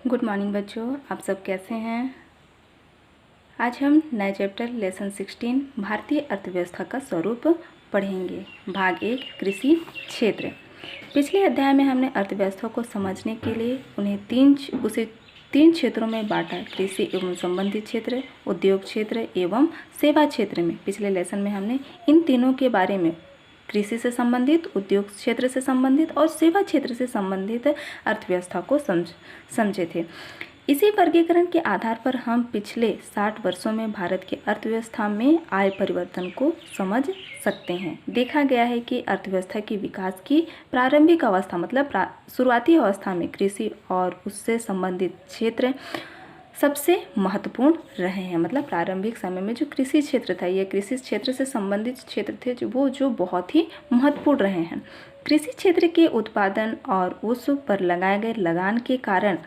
Good morning बच्चों, आप सब कैसे हैं। आज हम नए चैप्टर लेसन 16 भारतीय अर्थव्यवस्था का स्वरूप पढ़ेंगे। भाग 1 कृषि क्षेत्र। पिछले अध्याय में हमने अर्थव्यवस्था को समझने के लिए उसे तीन क्षेत्रों में बांटा। कृषि एवं संबंधित क्षेत्र, उद्योग क्षेत्र एवं सेवा क्षेत्र में। पिछले लेसन में हमने इन तीनों के बारे में कृषि से संबंधित, उद्योग क्षेत्र से संबंधित और सेवा क्षेत्र से संबंधित अर्थव्यवस्था को समझे थे। इसी वर्गीकरण के आधार पर हम पिछले 60 वर्षों में भारत की अर्थव्यवस्था में आए परिवर्तन को समझ सकते हैं। देखा गया है कि अर्थव्यवस्था की विकास की प्रारंभिक अवस्था मतलब शुरुआती अवस्था में कृषि और उससे संबंधित क्षेत्र सबसे महत्वपूर्ण रहे हैं। मतलब प्रारंभिक समय में जो कृषि क्षेत्र था, ये कृषि क्षेत्र से संबंधित क्षेत्र थे जो बहुत ही महत्वपूर्ण रहे हैं। कृषि क्षेत्र के उत्पादन और उस पर लगाए गए लगान के कारण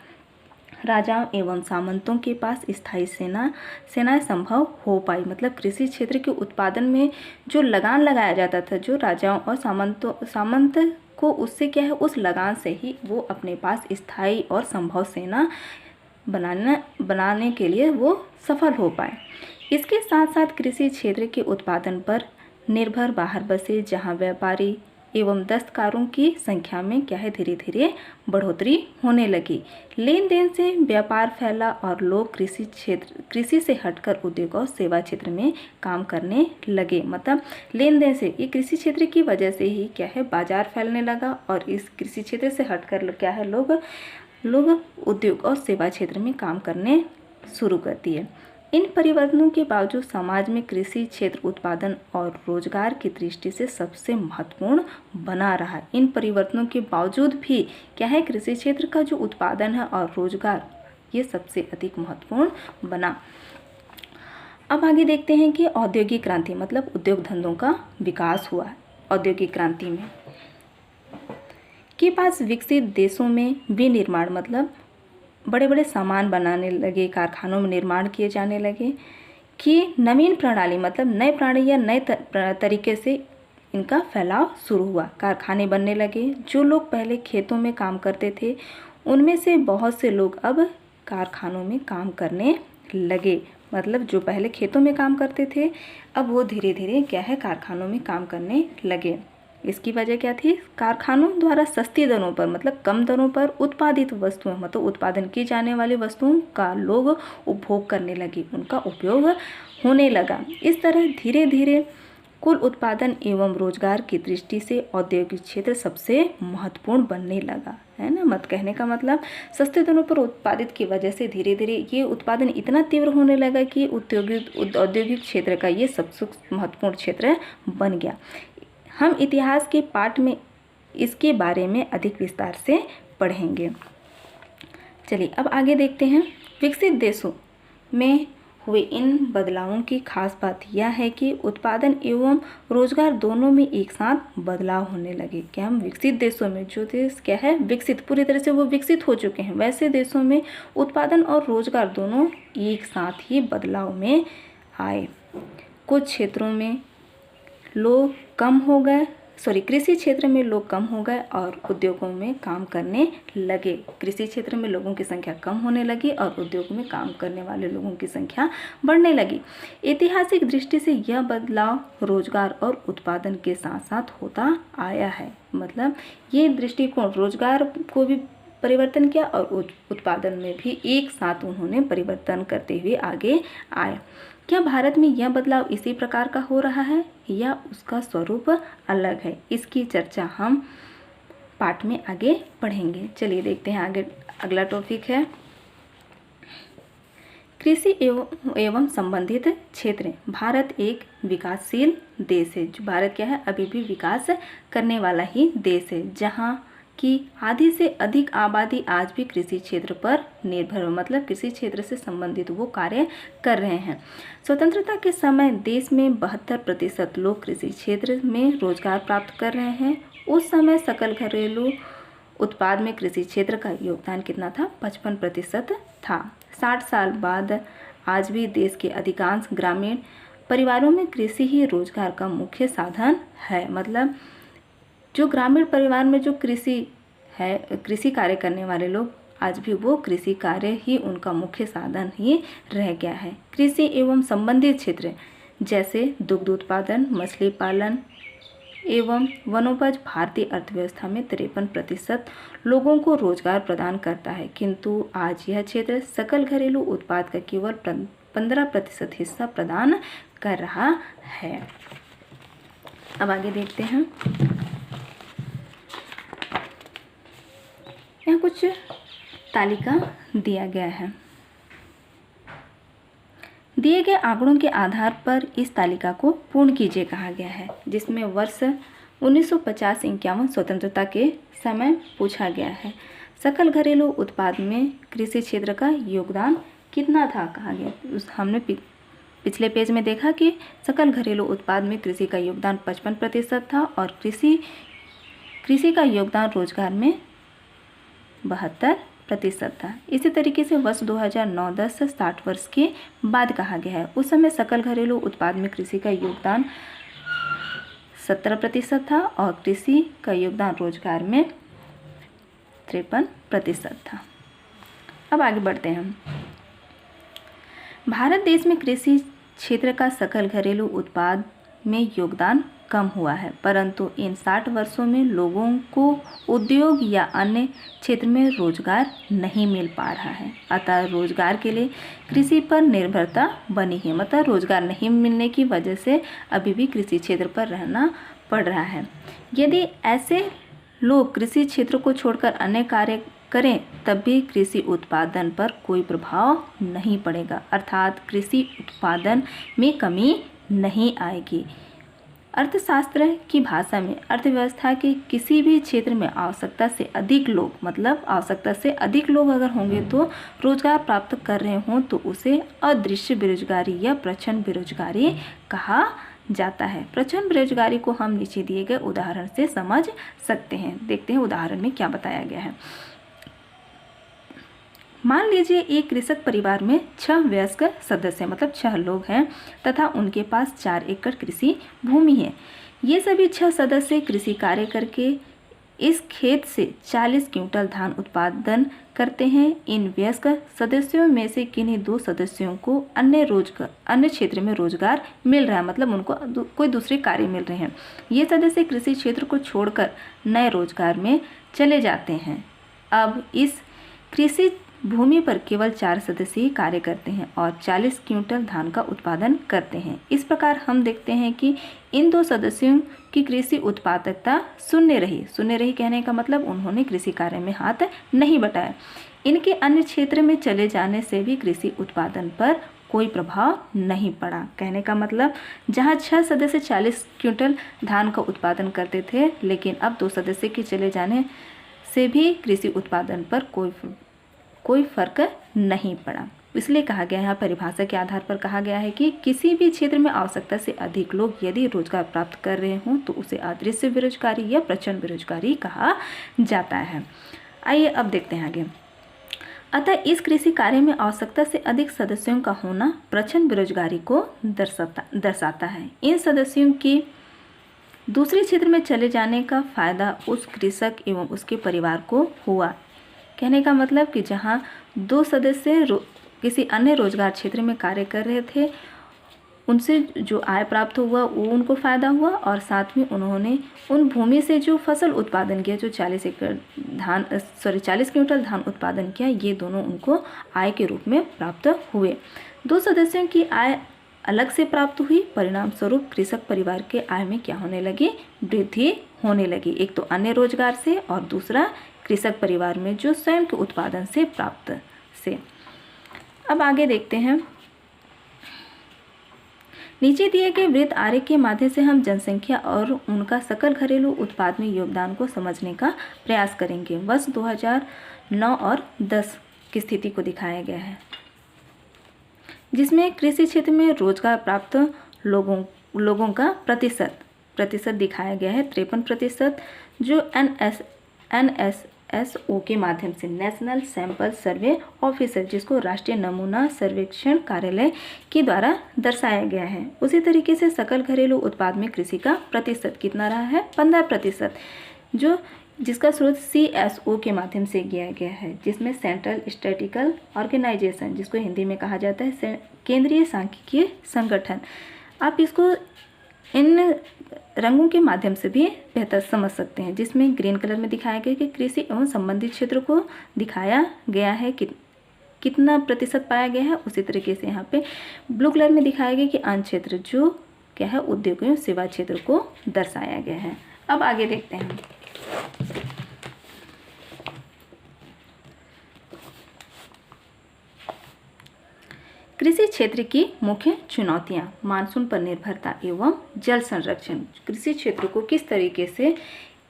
राजाओं एवं सामंतों के पास स्थायी सेनाएं संभव हो पाई। मतलब कृषि क्षेत्र के उत्पादन में जो लगान लगाया जाता था, जो राजाओं और सामंत को उससे क्या है, उस लगान से ही वो अपने पास स्थायी और संभव सेना बनाने के लिए वो सफल हो पाए। इसके साथ साथ कृषि क्षेत्र के उत्पादन पर निर्भर बाहर बसे जहां व्यापारी एवं दस्तकारों की संख्या में क्या है, धीरे धीरे बढ़ोतरी होने लगी। लेन देन से व्यापार फैला और लोग कृषि से हटकर उद्योग और सेवा क्षेत्र में काम करने लगे। मतलब लेन देन से, ये कृषि क्षेत्र की वजह से ही क्या है, बाजार फैलने लगा और इस कृषि क्षेत्र से हटकर क्या है, लोग उद्योग और सेवा क्षेत्र में काम करने शुरू कर दिए। इन परिवर्तनों के बावजूद समाज में कृषि क्षेत्र उत्पादन और रोजगार की दृष्टि से सबसे महत्वपूर्ण बना रहा। इन परिवर्तनों के बावजूद भी क्या है, कृषि क्षेत्र का जो उत्पादन है और रोजगार, ये सबसे अधिक महत्वपूर्ण बना। अब आगे देखते हैं कि औद्योगिक क्रांति मतलब उद्योग धंधों का विकास हुआ। औद्योगिक क्रांति में के पास विकसित देशों में विनिर्माण मतलब बड़े बड़े सामान बनाने लगे, कारखानों में निर्माण किए जाने लगे कि नवीन प्रणाली मतलब नए प्रणाली या नए तरीके से इनका फैलाव शुरू हुआ। कारखाने बनने लगे। जो लोग पहले खेतों में काम करते थे, उनमें से बहुत से लोग अब कारखानों में काम करने लगे। मतलब जो पहले खेतों में काम करते थे, अब वो धीरे धीरे क्या है, कारखानों में काम करने लगे। इसकी वजह क्या थी, कारखानों द्वारा सस्ती दरों पर मतलब कम दरों पर उत्पादित वस्तुएं मतलब उत्पादन की जाने वाली वस्तुओं का लोग उपभोग करने लगे, उनका उपयोग होने लगा। इस तरह धीरे धीरे कुल उत्पादन एवं रोजगार की दृष्टि से औद्योगिक क्षेत्र सबसे महत्वपूर्ण बनने लगा, है ना। मत कहने का मतलब सस्ते दरों पर उत्पादित की वजह से धीरे धीरे ये उत्पादन इतना तीव्र होने लगा कि औद्योगिक क्षेत्र का ये सबसे महत्वपूर्ण क्षेत्र बन गया। हम इतिहास के पाठ में इसके बारे में अधिक विस्तार से पढ़ेंगे। चलिए अब आगे देखते हैं। विकसित देशों में हुए इन बदलावों की खास बात यह है कि उत्पादन एवं रोजगार दोनों में एक साथ बदलाव होने लगे। क्या हम विकसित देशों में, जो देश क्या है विकसित, पूरी तरह से वो विकसित हो चुके हैं, वैसे देशों में उत्पादन और रोजगार दोनों एक साथ ही बदलाव में आए। कुछ क्षेत्रों में लोग कम हो गए, कृषि क्षेत्र में लोग कम हो गए और उद्योगों में काम करने लगे। कृषि क्षेत्र में लोगों की संख्या कम होने लगी और उद्योग में काम करने वाले लोगों की संख्या बढ़ने लगी। ऐतिहासिक दृष्टि से यह बदलाव रोजगार और उत्पादन के साथ साथ होता आया है। मतलब ये दृष्टिकोण रोजगार को भी परिवर्तन किया और उत्पादन में भी एक साथ उन्होंने परिवर्तन करते हुए आगे आए। क्या भारत में यह बदलाव इसी प्रकार का हो रहा है या उसका स्वरूप अलग है? इसकी चर्चा हम पाठ में आगे पढ़ेंगे। चलिए देखते हैं आगे। अगला टॉपिक है कृषि एवं संबंधित क्षेत्र। भारत एक विकासशील देश है। जो भारत क्या है, अभी भी विकास करने वाला ही देश है, जहाँ कि आधी से अधिक आबादी आज भी कृषि क्षेत्र पर निर्भर हो। मतलब कृषि क्षेत्र से संबंधित वो कार्य कर रहे हैं। स्वतंत्रता के समय देश में 72% लोग कृषि क्षेत्र में रोजगार प्राप्त कर रहे हैं। उस समय सकल घरेलू उत्पाद में कृषि क्षेत्र का योगदान कितना था, 55% था। 60 साल बाद आज भी देश के अधिकांश ग्रामीण परिवारों में कृषि ही रोजगार का मुख्य साधन है। मतलब जो ग्रामीण परिवार में जो कृषि कार्य करने वाले लोग आज भी वो कृषि कार्य ही उनका मुख्य साधन ही रह गया है। कृषि एवं संबंधित क्षेत्र जैसे दुग्ध उत्पादन, मछली पालन एवं वनोपज भारतीय अर्थव्यवस्था में 53% लोगों को रोजगार प्रदान करता है, किंतु आज यह क्षेत्र सकल घरेलू उत्पाद का केवल 15% हिस्सा प्रदान कर रहा है। अब आगे देखते हैं। यहाँ कुछ तालिका दिया गया है। दिए गए आंकड़ों के आधार पर इस तालिका को पूर्ण कीजिए कहा गया है, जिसमें वर्ष 1950-51 स्वतंत्रता के समय पूछा गया है। सकल घरेलू उत्पाद में कृषि क्षेत्र का योगदान कितना था कहा गया। हमने पिछले पेज में देखा कि सकल घरेलू उत्पाद में कृषि का योगदान 55% था और कृषि का योगदान रोजगार में 72% था। इसी तरीके से वर्ष 2009-10 से 60 वर्ष के बाद कहा गया है। उस समय सकल घरेलू उत्पाद में कृषि का योगदान 17% था और कृषि का योगदान रोजगार में 53% था। अब आगे बढ़ते हैं। भारत देश में कृषि क्षेत्र का सकल घरेलू उत्पाद में योगदान कम हुआ है, परंतु इन 60 वर्षों में लोगों को उद्योग या अन्य क्षेत्र में रोजगार नहीं मिल पा रहा है। अतः रोजगार के लिए कृषि पर निर्भरता बनी है, मतलब रोजगार नहीं मिलने की वजह से अभी भी कृषि क्षेत्र पर रहना पड़ रहा है। यदि ऐसे लोग कृषि क्षेत्र को छोड़कर अन्य कार्य करें तब भी कृषि उत्पादन पर कोई प्रभाव नहीं पड़ेगा, अर्थात कृषि उत्पादन में कमी नहीं आएगी। अर्थशास्त्र की भाषा में अर्थव्यवस्था के किसी भी क्षेत्र में आवश्यकता से अधिक लोग, मतलब आवश्यकता से अधिक लोग अगर होंगे तो रोजगार प्राप्त कर रहे हों तो उसे अदृश्य बेरोजगारी या प्रच्छन्न बेरोजगारी कहा जाता है। प्रच्छन्न बेरोजगारी को हम नीचे दिए गए उदाहरण से समझ सकते हैं। देखते हैं उदाहरण में क्या बताया गया है। मान लीजिए एक कृषक परिवार में 6 वयस्क सदस्य मतलब 6 लोग हैं तथा उनके पास 4 एकड़ कृषि भूमि है। ये सभी 6 सदस्य कृषि कार्य करके इस खेत से 40 क्विंटल धान उत्पादन करते हैं। इन वयस्क सदस्यों में से किन्हीं 2 सदस्यों को अन्य क्षेत्र में रोजगार मिल रहा है, मतलब उनको कोई दूसरे कार्य मिल रहे हैं। ये सदस्य कृषि क्षेत्र को छोड़कर नए रोजगार में चले जाते हैं। अब इस कृषि भूमि पर केवल 4 सदस्य ही कार्य करते हैं और 40 क्विंटल धान का उत्पादन करते हैं। इस प्रकार हम देखते हैं कि इन 2 सदस्यों की कृषि उत्पादकता शून्य रही कहने का मतलब उन्होंने कृषि कार्य में हाथ नहीं बटाया। इनके अन्य क्षेत्र में चले जाने से भी कृषि उत्पादन पर कोई प्रभाव नहीं पड़ा। कहने का मतलब जहाँ 6 सदस्य 40 क्विंटल धान का उत्पादन करते थे, लेकिन अब 2 सदस्य के चले जाने से भी कृषि उत्पादन पर कोई फर्क नहीं पड़ा। इसलिए कहा गया है, यहाँ परिभाषा के आधार पर कहा गया है कि किसी भी क्षेत्र में आवश्यकता से अधिक लोग यदि रोजगार प्राप्त कर रहे हों तो उसे अदृश्य बेरोजगारी या प्रच्छन्न बेरोजगारी कहा जाता है। आइए अब देखते हैं आगे। अतः इस कृषि कार्य में आवश्यकता से अधिक सदस्यों का होना प्रच्छन्न बेरोजगारी को दर्शाता है। इन सदस्यों के दूसरे क्षेत्र में चले जाने का फायदा उस कृषक एवं उसके परिवार को हुआ। कहने का मतलब कि जहाँ 2 सदस्य किसी अन्य रोजगार क्षेत्र में कार्य कर रहे थे, उनसे जो आय प्राप्त हुआ वो उनको फ़ायदा हुआ और साथ में उन्होंने उन भूमि से जो फसल उत्पादन किया, जो 40 क्विंटल धान उत्पादन किया, ये दोनों उनको आय के रूप में प्राप्त हुए। 2 सदस्यों की आय अलग से प्राप्त हुई, परिणाम स्वरूप कृषक परिवार के आय में क्या होने लगी, वृद्धि होने लगी। एक तो अन्य रोजगार से और दूसरा कृषक परिवार में जो स्वयं के उत्पादन से प्राप्त से। अब आगे देखते हैं। नीचे दिए गए वृत्त आरेख के माध्यम से हम जनसंख्या और उनका सकल घरेलू उत्पाद में योगदान को समझने का प्रयास करेंगे। वर्ष 2009 और 10 की स्थिति को दिखाया गया है, जिसमें कृषि क्षेत्र में रोजगार प्राप्त लोगों का प्रतिशत दिखाया गया है 53%, जो NSSO के माध्यम से नेशनल सैंपल सर्वे ऑफिसर, जिसको राष्ट्रीय नमूना सर्वेक्षण कार्यालय के द्वारा दर्शाया गया है। उसी तरीके से सकल घरेलू उत्पाद में कृषि का प्रतिशत कितना रहा है, 15%, जो जिसका स्रोत CSO के माध्यम से किया गया है, जिसमें सेंट्रल स्टैटिस्टिकल ऑर्गेनाइजेशन, जिसको हिंदी में कहा जाता है केंद्रीय सांख्यिकीय संगठन। आप इसको इन रंगों के माध्यम से भी बेहतर समझ सकते हैं, जिसमें ग्रीन कलर में दिखाया गया कि कृषि एवं संबंधित क्षेत्र को दिखाया गया है कि कितना प्रतिशत पाया गया है। उसी तरीके से यहाँ पे ब्लू कलर में दिखाया गया कि अन्य क्षेत्र जो क्या है उद्योग एवं सेवा क्षेत्र को दर्शाया गया है। अब आगे देखते हैं। कृषि क्षेत्र की मुख्य चुनौतियां, मानसून पर निर्भरता एवं जल संरक्षण। कृषि क्षेत्र को किस तरीके से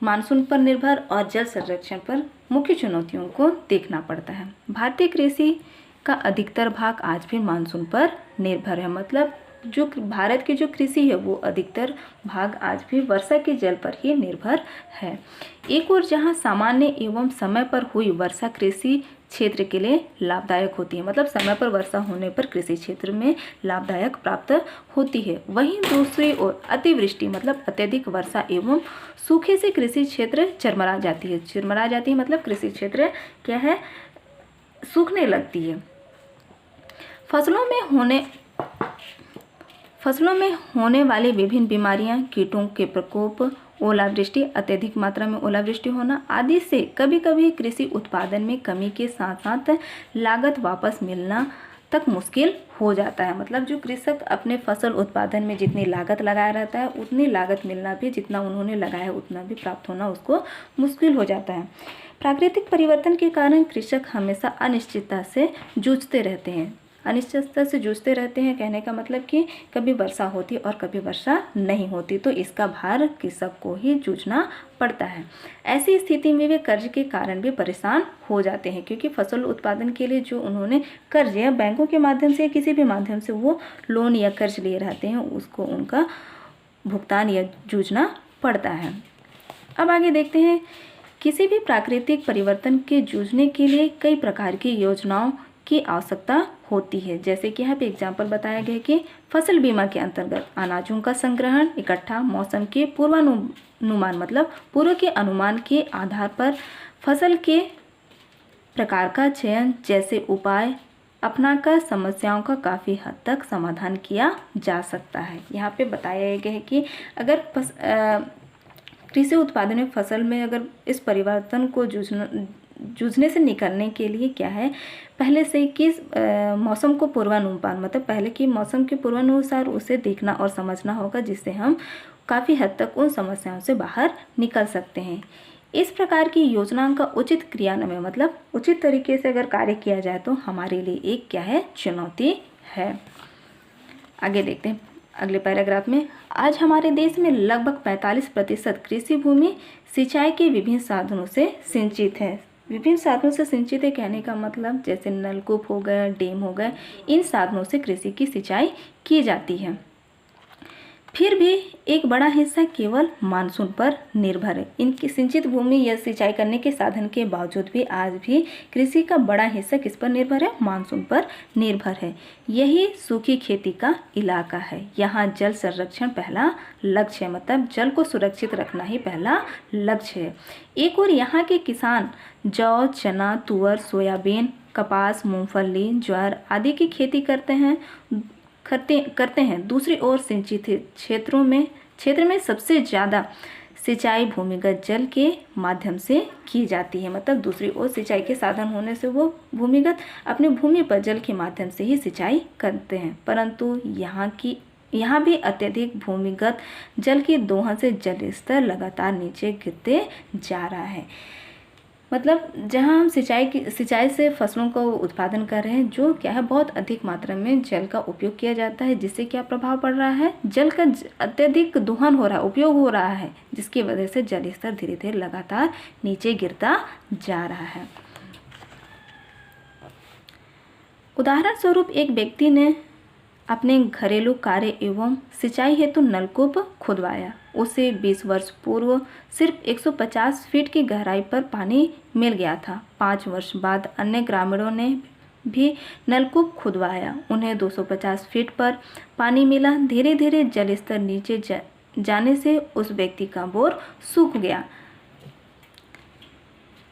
मानसून पर निर्भर और जल संरक्षण पर मुख्य चुनौतियों को देखना पड़ता है। भारतीय कृषि का अधिकतर भाग आज भी मानसून पर निर्भर है, मतलब जो भारत की जो कृषि है वो अधिकतर भाग आज भी वर्षा के जल पर ही निर्भर है। एक और जहाँ सामान्य एवं समय पर हुई वर्षा कृषि क्षेत्र के लिए लाभदायक होती है, मतलब समय पर वर्षा होने पर कृषि क्षेत्र में लाभदायक प्राप्त होती है। वहीं दूसरी ओर अतिवृष्टि मतलब अत्यधिक वर्षा एवं सूखे से कृषि क्षेत्र चरमरा जाती है। चरमरा जाती है मतलब कृषि क्षेत्र क्या है, सूखने लगती है। फसलों में होने वाली विभिन्न बीमारियां, कीटों के प्रकोप, ओलावृष्टि, अत्यधिक मात्रा में ओलावृष्टि होना आदि से कभी कभी कृषि उत्पादन में कमी के साथ साथ लागत वापस मिलना तक मुश्किल हो जाता है। मतलब जो कृषक अपने फसल उत्पादन में जितनी लागत लगाया रहता है उतनी लागत मिलना भी, जितना उन्होंने लगाया उतना भी प्राप्त होना उसको मुश्किल हो जाता है। प्राकृतिक परिवर्तन के कारण कृषक हमेशा अनिश्चितता से जूझते रहते हैं। अनिश्चितता से जूझते रहते हैं कहने का मतलब कि कभी वर्षा होती और कभी वर्षा नहीं होती, तो इसका भार कृषक को ही जूझना पड़ता है। ऐसी स्थिति में वे कर्ज के कारण भी परेशान हो जाते हैं, क्योंकि फसल उत्पादन के लिए जो उन्होंने कर्ज या बैंकों के माध्यम से या किसी भी माध्यम से वो लोन या कर्ज लिए रहते हैं उसको उनका भुगतान या जूझना पड़ता है। अब आगे देखते हैं। किसी भी प्राकृतिक परिवर्तन के जूझने के लिए कई प्रकार की योजनाओं की आवश्यकता होती है। जैसे कि यहाँ पे एग्जाम्पल बताया गया कि फसल बीमा के अंतर्गत अनाजों का संग्रहण, इकट्ठा, मौसम के पूर्वानुमान मतलब पूर्व के अनुमान के आधार पर फसल के प्रकार का चयन जैसे उपाय अपनाकर समस्याओं का काफ़ी हद तक समाधान किया जा सकता है। यहाँ पे बताया गया है कि अगर कृषि उत्पादन में फसल में अगर इस परिवर्तन को जूझने से निकलने के लिए क्या है, पहले से किस मौसम को पूर्वानुमान मतलब पहले की मौसम के पूर्वानुसार उसे देखना और समझना होगा, जिससे हम काफ़ी हद तक उन समस्याओं से बाहर निकल सकते हैं। इस प्रकार की योजनाओं का उचित क्रियान्वयन मतलब उचित तरीके से अगर कार्य किया जाए तो हमारे लिए एक क्या है, चुनौती है। आगे देखते हैं अगले पैराग्राफ में। आज हमारे देश में लगभग 45% कृषि भूमि सिंचाई के विभिन्न साधनों से सिंचित है। विभिन्न साधनों से सिंचित है कहने का मतलब जैसे नलकूप हो गया, डैम हो गए, इन साधनों से कृषि की सिंचाई की जाती है। फिर भी एक बड़ा हिस्सा केवल मानसून पर निर्भर है। इनकी सिंचित भूमि या सिंचाई करने के साधन के बावजूद भी आज भी कृषि का बड़ा हिस्सा किस पर निर्भर है, मानसून पर निर्भर है। यही सूखी खेती का इलाका है। यहाँ जल संरक्षण पहला लक्ष्य है, मतलब जल को सुरक्षित रखना ही पहला लक्ष्य है। एक और यहाँ के किसान जौ, चना, तुअर, सोयाबीन, कपास, मूंगफली, ज्वार आदि की खेती करते हैं। दूसरी ओर सिंचित क्षेत्र में सबसे ज़्यादा सिंचाई भूमिगत जल के माध्यम से की जाती है। मतलब दूसरी ओर सिंचाई के साधन होने से वो भूमिगत अपनी भूमि पर जल के माध्यम से ही सिंचाई करते हैं, परंतु यहाँ भी अत्यधिक भूमिगत जल की दोहन से जल स्तर लगातार नीचे गिरते जा रहा है। मतलब जहाँ हम सिंचाई से फसलों का उत्पादन कर रहे हैं, जो क्या है बहुत अधिक मात्रा में जल का उपयोग किया जाता है, जिससे क्या प्रभाव पड़ रहा है, जल का अत्यधिक दोहन हो रहा है, उपयोग हो रहा है, जिसकी वजह से जल स्तर धीरे धीरे लगातार नीचे गिरता जा रहा है। उदाहरण स्वरूप एक व्यक्ति ने अपने घरेलू कार्य एवं सिंचाई हेतु नलकूप खुदवाया। उसे 20 वर्ष पूर्व सिर्फ 150 फीट की गहराई पर पानी मिल गया था। 5 वर्ष बाद अन्य ग्रामीणों ने भी नलकूप खुदवाया। उन्हें 250 फीट पर पानी मिला। धीरे धीरे जल स्तर नीचे जाने से उस व्यक्ति का बोर सूख गया।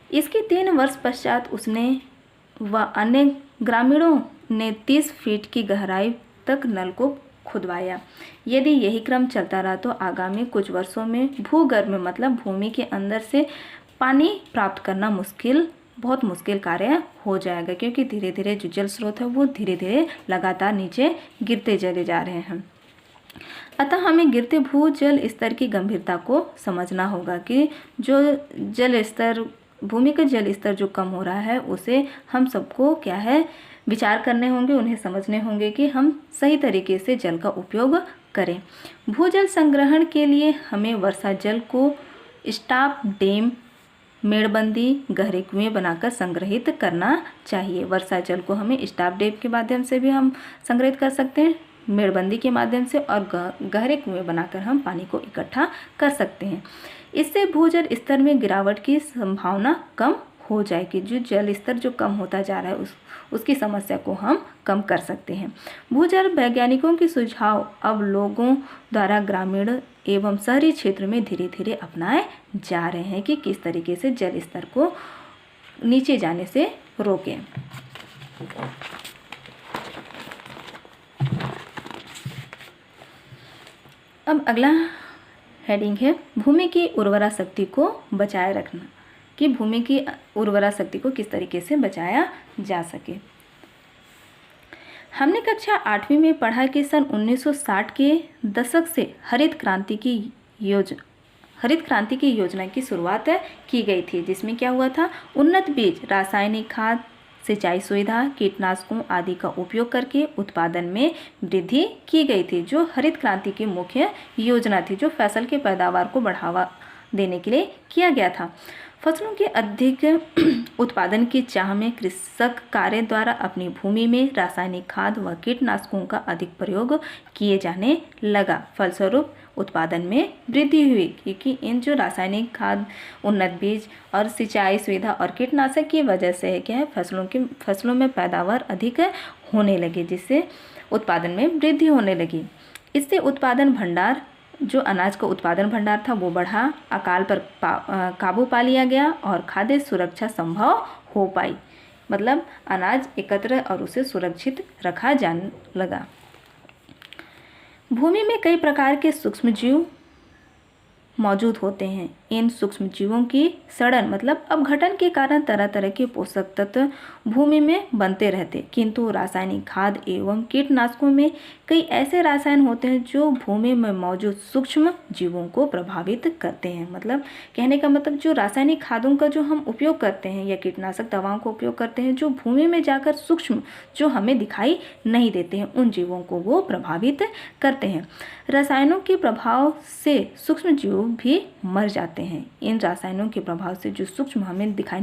इसके 3 वर्ष पश्चात उसने व अन्य ग्रामीणों ने 30 फीट की गहराई तक नलकूप खुदवाया। यदि यही क्रम चलता रहा तो आगामी कुछ वर्षों में भूगर्भ में मतलब भूमि के अंदर से पानी प्राप्त करना बहुत मुश्किल कार्य हो जाएगा, क्योंकि धीरे धीरे जो जल स्रोत है वो धीरे धीरे लगातार नीचे गिरते चले जा रहे हैं। अतः हमें गिरते भूजल स्तर की गंभीरता को समझना होगा कि जो जल स्तर, भूमि का जल स्तर जो कम हो रहा है उसे हम सबको क्या है विचार करने होंगे, उन्हें समझने होंगे कि हम सही तरीके से जल का उपयोग करें। भूजल संग्रहण के लिए हमें वर्षा जल को स्टॉप डैम, मेड़बंदी, गहरे कुएं बनाकर संग्रहित करना चाहिए। वर्षा जल को हमें स्टॉप डैम के माध्यम से भी हम संग्रहित कर सकते हैं, मेड़बंदी के माध्यम से, और गहरे कुएं बनाकर हम पानी को इकट्ठा कर सकते हैं। इससे भूजल स्तर में गिरावट की संभावना कम हो जाएगी। जो जल स्तर जो कम होता जा रहा है उसकी समस्या को हम कम कर सकते हैं। भूजल वैज्ञानिकों के सुझाव अब लोगों द्वारा ग्रामीण एवं शहरी क्षेत्र में धीरे धीरे अपनाए जा रहे हैं कि किस तरीके से जल स्तर को नीचे जाने से रोकें। अब अगला हेडिंग है भूमि की उर्वरा शक्ति को बचाए रखना, कि भूमि की उर्वरा शक्ति को किस तरीके से बचाया जा सके। हमने कक्षा 8वीं में पढ़ा कि सन 1960 के दशक से हरित क्रांति की योजना की शुरुआत की गई थी, जिसमें क्या हुआ था, उन्नत बीज, रासायनिक खाद, सिंचाई सुविधा, कीटनाशकों आदि का उपयोग करके उत्पादन में वृद्धि की गई थी, जो हरित क्रांति की मुख्य योजना थी, जो फसल के पैदावार को बढ़ावा देने के लिए किया गया था। फसलों के अधिक उत्पादन की चाह में कृषक कार्य द्वारा अपनी भूमि में रासायनिक खाद व कीटनाशकों का अधिक प्रयोग किए जाने लगा। फलस्वरूप उत्पादन में वृद्धि हुई, क्योंकि इन जो रासायनिक खाद, उन्नत बीज और सिंचाई सुविधा और कीटनाशक की वजह से क्या है, फसलों में पैदावार अधिक होने लगी, जिससे उत्पादन में वृद्धि होने लगी। इससे उत्पादन भंडार, जो अनाज का उत्पादन भंडार था वो बढ़ा, अकाल पर काबू पा लिया गया और खाद्य सुरक्षा संभव हो पाई। मतलब अनाज एकत्र और उसे सुरक्षित रखा जाने लगा। भूमि में कई प्रकार के सूक्ष्म जीव मौजूद होते हैं। इन सूक्ष्म जीवों की सड़न मतलब अपघटन के कारण तरह तरह के पोषक तत्व भूमि में बनते रहते, किंतु रासायनिक खाद एवं कीटनाशकों में कई ऐसे रसायन होते हैं जो भूमि में मौजूद सूक्ष्म जीवों को प्रभावित करते हैं। मतलब कहने का मतलब जो रासायनिक खादों का जो हम उपयोग करते हैं या कीटनाशक दवाओं का उपयोग करते हैं, जो भूमि में जाकर सूक्ष्म जो हमें दिखाई नहीं देते हैं, उन जीवों को वो प्रभावित करते हैं। रसायनों के प्रभाव से सूक्ष्म जीव भी मर जाते हैं। इन रसायनों के प्रभाव से जो सूक्ष्म हमें दिखाई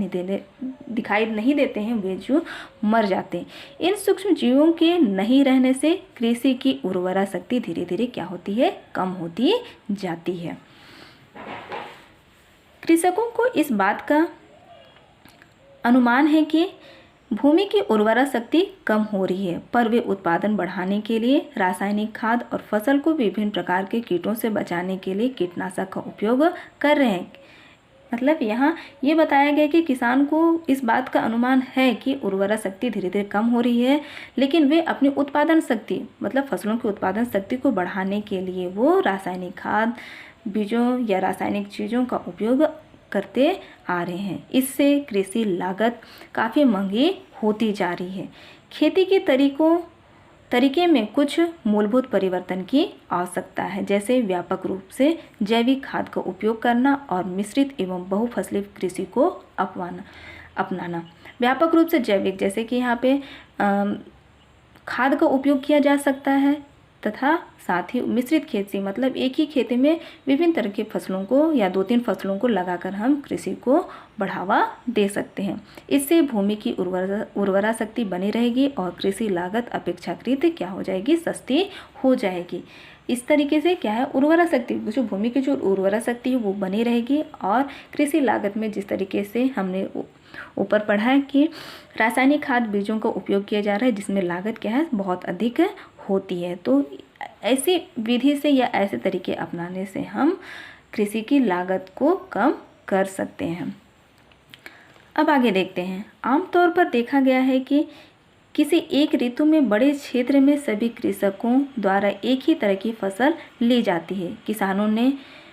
नहीं देते हैं वे जो मर जाते हैं। इन सूक्ष्म जीवों के नहीं रहने से कृषि की उर्वरा शक्ति धीरे धीरे क्या होती है, कम होती जाती है। कृषकों को इस बात का अनुमान है कि भूमि की उर्वरा शक्ति कम हो रही है, पर वे उत्पादन बढ़ाने के लिए रासायनिक खाद और फसल को विभिन्न प्रकार के कीटों से बचाने के लिए कीटनाशक का उपयोग कर रहे हैं। मतलब यहाँ ये बताया गया कि किसान को इस बात का अनुमान है कि उर्वरा शक्ति धीरे धीरे कम हो रही है, लेकिन वे अपनी उत्पादन शक्ति मतलब फसलों की उत्पादन शक्ति को बढ़ाने के लिए वो रासायनिक खाद, बीजों या रासायनिक चीज़ों का उपयोग करते आ रहे हैं। इससे कृषि लागत काफ़ी महंगी होती जा रही है। खेती के तरीके में कुछ मूलभूत परिवर्तन की आवश्यकता है, जैसे व्यापक रूप से जैविक खाद का उपयोग करना और मिश्रित एवं बहुफसली कृषि को अपनाना। व्यापक रूप से जैविक, जैसे कि यहाँ पे खाद का उपयोग किया जा सकता है, तथा साथ ही मिश्रित खेती मतलब एक ही खेती में विभिन्न तरह की फसलों को या 2-3 फसलों को लगाकर हम कृषि को बढ़ावा दे सकते हैं। इससे भूमि की उर्वरा शक्ति बनी रहेगी और कृषि लागत अपेक्षाकृत क्या हो जाएगी, सस्ती हो जाएगी। इस तरीके से क्या है, उर्वरा शक्ति जो भूमि की जो उर्वरा शक्ति है वो बनी रहेगी और कृषि लागत में जिस तरीके से हमने ऊपर पढ़ा है कि रासायनिक खाद बीजों का उपयोग किया जा रहा है जिसमें लागत क्या है, बहुत अधिक होती है। तो ऐसी विधि से या ऐसे तरीके अपनाने से हम कृषि की लागत को कम कर सकते हैं। अब आगे देखते हैं। आमतौर पर देखा गया है कि किसी एक ऋतु में बड़े क्षेत्र में सभी कृषकों द्वारा एक ही तरह की फसल ली जाती है। किसानों ने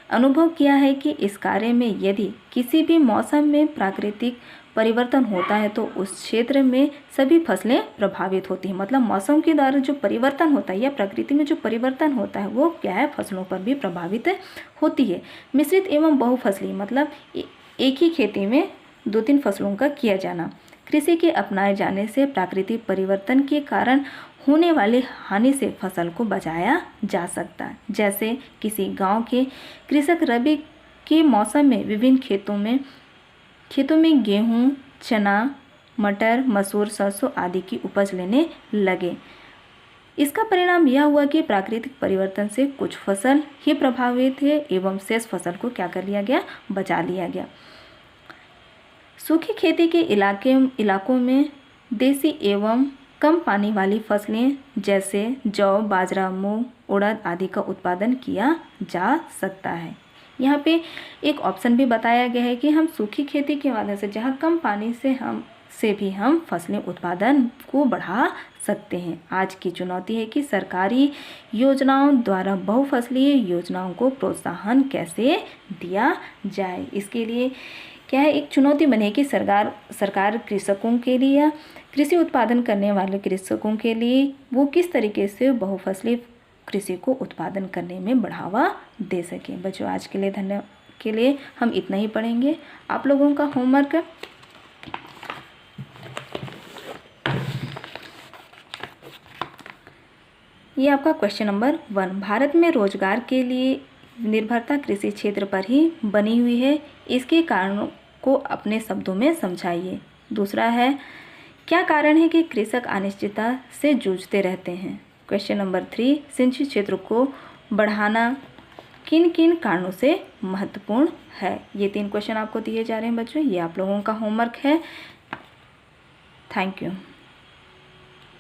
अनुभव किया है कि इस कार्य में यदि किसी भी मौसम में प्राकृतिक परिवर्तन होता है तो उस क्षेत्र में सभी फसलें प्रभावित होती हैं। मतलब मौसम के द्वारा जो परिवर्तन होता है या प्रकृति में जो परिवर्तन होता है वो क्या है, फसलों पर भी प्रभावित होती है। मिश्रित एवं बहुफसली मतलब एक ही खेती में 2-3 फसलों का किया जाना। कृषि के अपनाए जाने से प्राकृतिक परिवर्तन के कारण होने वाली हानि से फसल को बचाया जा सकता है। जैसे किसी गांव के कृषक रबी के मौसम में विभिन्न खेतों में गेहूं, चना, मटर, मसूर, सरसों आदि की उपज लेने लगे। इसका परिणाम यह हुआ कि प्राकृतिक परिवर्तन से कुछ फसल ही प्रभावित है एवं शेष फसल को क्या कर लिया गया, बचा लिया गया। सूखी खेती के इलाकों में देसी एवं कम पानी वाली फसलें जैसे जौ, बाजरा, मूंग, उड़द आदि का उत्पादन किया जा सकता है। यहाँ पे एक ऑप्शन भी बताया गया है कि हम सूखी खेती के माध्यम से जहाँ कम पानी से भी हम फसलें उत्पादन को बढ़ा सकते हैं। आज की चुनौती है कि सरकारी योजनाओं द्वारा बहुफसलीय योजनाओं को प्रोत्साहन कैसे दिया जाए। इसके लिए क्या है, एक चुनौती बने कि सरकार कृषकों के लिए या कृषि उत्पादन करने वाले कृषकों के लिए वो किस तरीके से बहुफसली कृषि को उत्पादन करने में बढ़ावा दे सके। बच्चों आज के लिए हम इतना ही पढ़ेंगे। आप लोगों का होमवर्क ये आपका क्वेश्चन नंबर 1, भारत में रोजगार के लिए निर्भरता कृषि क्षेत्र पर ही बनी हुई है, इसके कारणों को अपने शब्दों में समझाइए। दूसरा है, क्या कारण है कि कृषक अनिश्चितता से जूझते रहते हैं। क्वेश्चन नंबर 3, सिंचित क्षेत्र को बढ़ाना किन किन कारणों से महत्वपूर्ण है। ये 3 क्वेश्चन आपको दिए जा रहे हैं बच्चों, ये आप लोगों का होमवर्क है। Thank you.